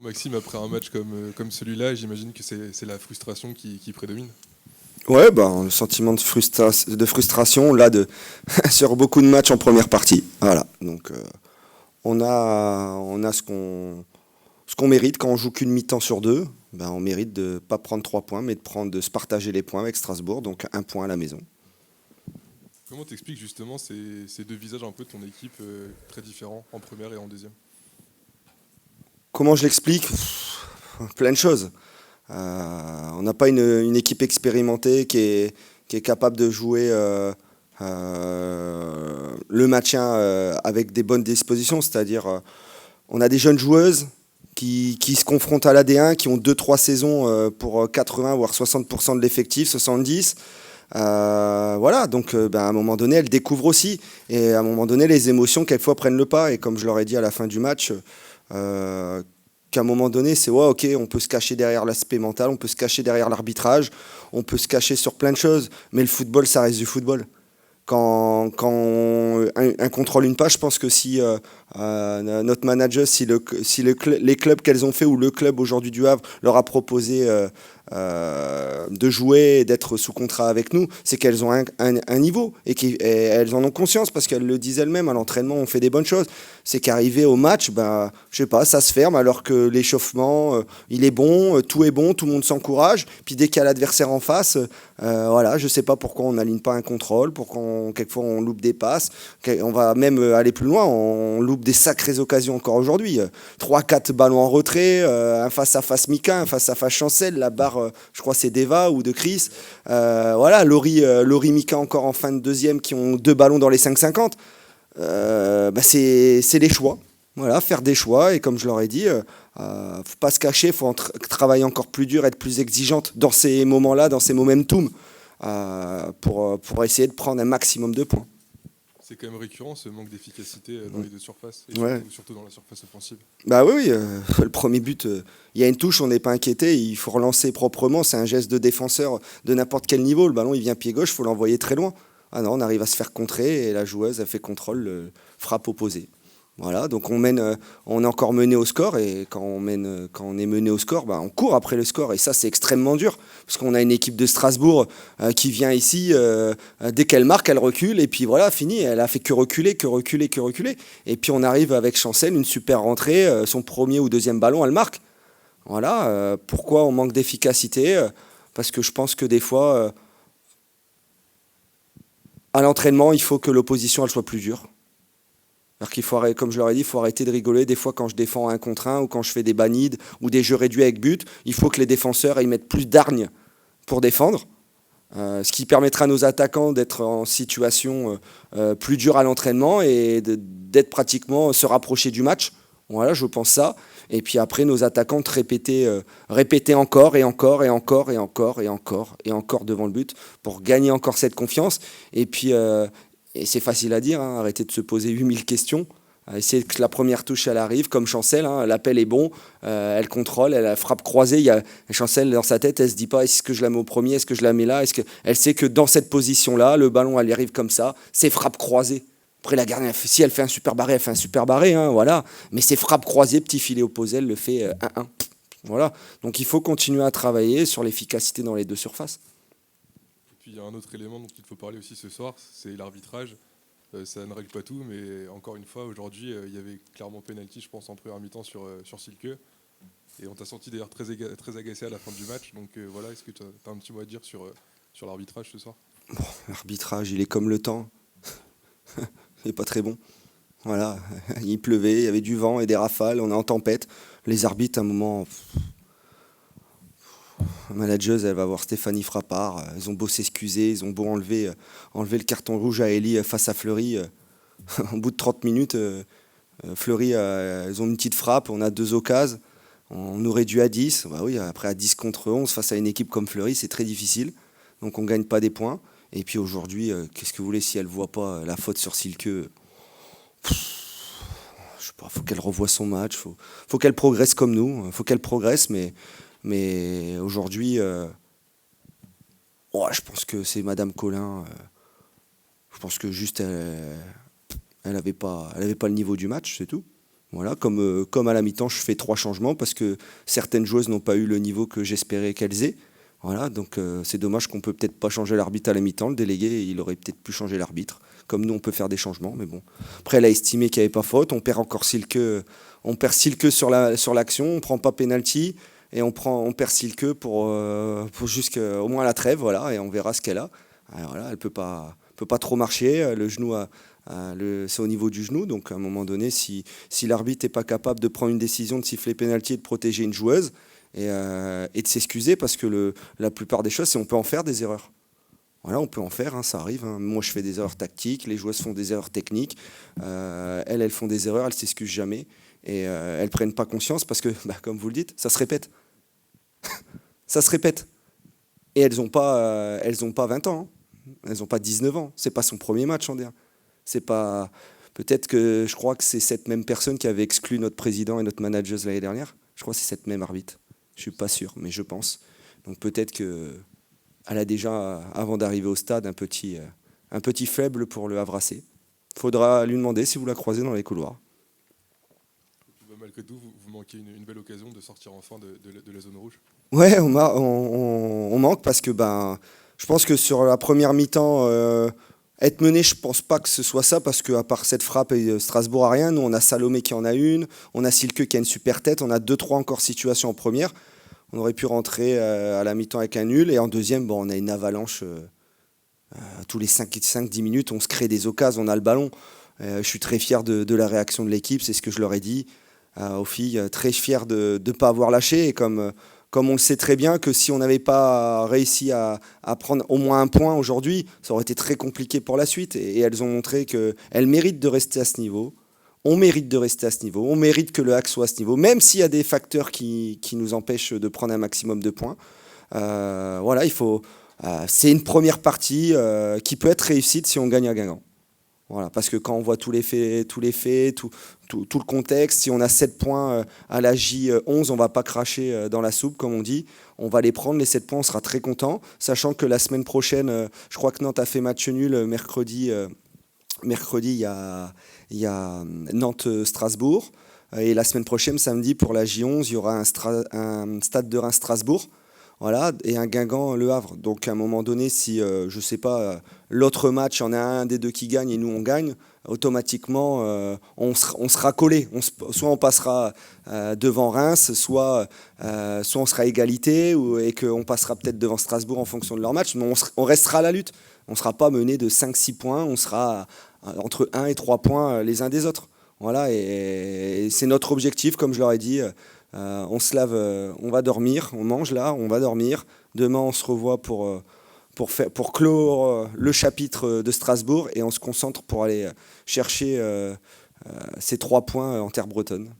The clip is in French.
Maxime, après un match comme celui-là, j'imagine que c'est la frustration qui prédomine. Ouais, ben, le sentiment de frustration, là, sur beaucoup de matchs en première partie. Voilà. Donc, on a ce qu'on mérite quand on joue qu'une mi-temps sur deux. Ben, on mérite de ne pas prendre 3 points, mais de se partager les points avec Strasbourg. Donc, un point à la maison. Comment t'expliques justement ces deux visages un peu de ton équipe très différents en première et en deuxième? Comment je l'explique? Plein de choses. On n'a pas une équipe expérimentée qui est capable de jouer le maintien avec des bonnes dispositions. C'est-à-dire, on a des jeunes joueuses qui se confrontent à l'AD1, qui ont 2-3 saisons pour 80 voire 60% de l'effectif, 70. Voilà, donc à un moment donné, elles découvrent aussi. Et à un moment donné, les émotions, quelquefois, prennent le pas. Et comme je leur ai dit à la fin du match, qu'à un moment donné, c'est ouais, ok, on peut se cacher derrière l'aspect mental, on peut se cacher derrière l'arbitrage, on peut se cacher sur plein de choses. Mais le football, ça reste du football. Quand un contrôle une page, je pense que si notre manager, si les clubs qu'elles ont fait ou le club aujourd'hui du Havre leur a proposé de jouer et d'être sous contrat avec nous, c'est qu'elles ont un niveau et elles en ont conscience parce qu'elles le disent elles-mêmes. À l'entraînement, on fait des bonnes choses. C'est qu'arriver au match, bah, je sais pas, ça se ferme alors que l'échauffement, il est bon, tout est bon, tout le monde s'encourage. Puis dès qu'il y a l'adversaire en face, voilà, je sais pas pourquoi on n'aligne pas un contrôle, pourquoi quelquefois on loupe des passes. On va même aller plus loin, on loupe des sacrées occasions encore aujourd'hui. 3-4 ballons en retrait, un face-à-face Mika, un face-à-face Chancel, la barre, je crois c'est d'Eva ou de Chris. Voilà, Laurie Mika encore en fin de deuxième qui ont 2 ballons dans les 5,50. Bah c'est les choix. Voilà, faire des choix et comme je leur ai dit, faut pas se cacher, faut travailler encore plus dur, être plus exigeante dans ces moments-là, dans ces momentum, pour essayer de prendre un maximum de points. C'est quand même récurrent ce manque d'efficacité dans les deux surfaces et Ouais. surtout dans la surface offensive. Bah oui, oui, le premier but, il y a une touche, on n'est pas inquiété, il faut relancer proprement, c'est un geste de défenseur de n'importe quel niveau, le ballon il vient pied gauche, il faut l'envoyer très loin. Ah non, on arrive à se faire contrer et la joueuse a fait contrôle, frappe opposée. Voilà, donc on est encore mené au score et quand on est mené au score, bah, on court après le score et ça c'est extrêmement dur parce qu'on a une équipe de Strasbourg qui vient ici, dès qu'elle marque, elle recule et puis voilà, fini, elle a fait que reculer, que reculer, que reculer. Et puis on arrive avec Chancel, une super rentrée, son premier ou deuxième ballon, elle marque. Voilà, pourquoi on manque d'efficacité parce que je pense que des fois, à l'entraînement, il faut que l'opposition elle soit plus dure. Alors qu'il faut, comme je leur ai dit, il faut arrêter de rigoler. Des fois, quand je défends un contre un ou quand je fais des banides ou des jeux réduits avec but, il faut que les défenseurs ils mettent plus d'hargne pour défendre. Ce qui permettra à nos attaquants d'être en situation plus dure à l'entraînement et d'être pratiquement se rapprocher du match. Voilà, je pense ça. Et puis après, nos attaquants de répéter encore et encore et encore et encore et encore et encore devant le but pour gagner encore cette confiance. Et puis, et c'est facile à dire, hein, arrêter de se poser 8000 questions. Essayer que la première touche elle arrive comme Chancel, hein, l'appel est bon, elle contrôle, elle frappe croisée, il y a Chancel dans sa tête, elle se dit pas est-ce que je la mets au premier, est-ce que je la mets là, elle sait que dans cette position là, le ballon elle y arrive comme ça, c'est frappe croisée. Après la gardienne, si elle fait un super barré, elle fait un super barré, hein, voilà. Mais c'est frappe croisée, petit filet opposé, elle le fait 1-1. Voilà. Donc il faut continuer à travailler sur l'efficacité dans les deux surfaces. Et puis il y a un autre élément dont il faut parler aussi ce soir, c'est l'arbitrage. Ça ne règle pas tout, mais encore une fois, aujourd'hui, il y avait clairement penalty, je pense, en première mi-temps sur Silke. Et on t'a senti d'ailleurs très agacé à la fin du match. Donc voilà, est-ce que tu as un petit mot à dire sur l'arbitrage ce soir? L'arbitrage, il est comme le temps. Il n'est pas très bon. Voilà, il pleuvait, il y avait du vent et des rafales, on est en tempête. Les arbitres, à un moment, la manageuse, elle va voir Stéphanie Frappard. Ils ont beau s'excuser, ils ont beau enlever le carton rouge à Ellie face à Fleury. Au bout de 30 minutes, Fleury, ils ont une petite frappe, on a 2 occasions. On aurait dû à 10. Bah oui, après à 10 contre 11, face à une équipe comme Fleury, c'est très difficile. Donc on ne gagne pas des points. Et puis aujourd'hui, qu'est-ce que vous voulez si elle ne voit pas la faute sur Silke? Je sais pas, faut qu'elle revoie son match, faut qu'elle progresse comme nous, faut qu'elle progresse, mais aujourd'hui, je pense que c'est Madame Collin. Je pense que juste elle avait pas le niveau du match, c'est tout. Voilà, comme à la mi-temps, je fais 3 changements parce que certaines joueuses n'ont pas eu le niveau que j'espérais qu'elles aient. Voilà, donc c'est dommage qu'on peut peut-être pas changer l'arbitre à la mi-temps. Le délégué, il aurait peut-être pu changer l'arbitre. Comme nous, on peut faire des changements, mais bon. Après, elle a estimé qu'il n'y avait pas faute. On perd encore Silke, on perd Silke sur l'action, on prend pas penalty et on perd Silke pour jusqu'au moins à la trêve, voilà, et on verra ce qu'elle a. Alors, voilà, elle peut pas trop marcher. Le genou c'est au niveau du genou, donc à un moment donné, si l'arbitre n'est pas capable de prendre une décision de siffler penalty et de protéger une joueuse et de s'excuser, parce que la plupart des choses, c'est on peut en faire des erreurs. Voilà, on peut en faire, hein, ça arrive. Hein. Moi, je fais des erreurs tactiques, les joueuses font des erreurs techniques. Elles font des erreurs, elles s'excusent jamais et elles prennent pas conscience parce que, comme vous le dites, ça se répète. Ça se répète. Et elles ont pas 20 ans. Hein. Elles n'ont pas 19 ans. C'est pas son premier match en D1. C'est pas. Peut-être que je crois que c'est cette même personne qui avait exclu notre président et notre manager l'année dernière. Je crois que c'est cette même arbitre. Je suis pas sûr, mais je pense. Donc peut-être que elle a déjà, avant d'arriver au stade, un petit faible pour le Havrassé. Il faudra lui demander si vous la croisez dans les couloirs. Malgré tout, vous manquez une belle occasion de sortir enfin de la zone rouge. Ouais, on manque parce que je pense que sur la première mi-temps, être mené, je pense pas que ce soit ça, parce qu'à part cette frappe, Strasbourg a rien. Nous, on a Salomé qui en a une, on a Silke qui a une super tête, on a 2-3 encore situations en première. On aurait pu rentrer à la mi-temps avec un nul, et en deuxième, on a une avalanche. Tous les 5-10 minutes, on se crée des occasions, on a le ballon. Je suis très fier de la réaction de l'équipe, c'est ce que je leur ai dit aux filles, très fier de ne pas avoir lâché, et comme on le sait très bien que si on n'avait pas réussi à prendre au moins un point aujourd'hui, ça aurait été très compliqué pour la suite, et elles ont montré qu'elles méritent de rester à ce niveau. On mérite de rester à ce niveau, on mérite que le HAC soit à ce niveau, même s'il y a des facteurs qui nous empêchent de prendre un maximum de points. Voilà, c'est une première partie qui peut être réussite si on gagne à Guingamp. Voilà, parce que quand on voit tous les faits, tout le contexte, si on a 7 points à la J11, on ne va pas cracher dans la soupe, comme on dit. On va les prendre, les 7 points, on sera très content, sachant que la semaine prochaine, je crois que Nantes a fait match nul mercredi. Mercredi, il y a Nantes-Strasbourg. Et la semaine prochaine, samedi, pour la J11, il y aura un Stade de Reims-Strasbourg. Voilà, et un Guingamp-Le Havre. Donc à un moment donné, si, je ne sais pas, l'autre match, il y en a un des deux qui gagne et nous on gagne, automatiquement, on sera collé. Soit on passera devant Reims, soit on sera à égalité, et qu'on passera peut-être devant Strasbourg en fonction de leur match, mais on restera à la lutte. On ne sera pas mené de 5-6 points, on sera entre 1 et 3 points les uns des autres. Voilà, et c'est notre objectif, comme je leur ai dit. On se lave, on va dormir, on mange là, on va dormir. Demain, on se revoit pour clore le chapitre de Strasbourg, et on se concentre pour aller chercher ces 3 points en terre bretonne.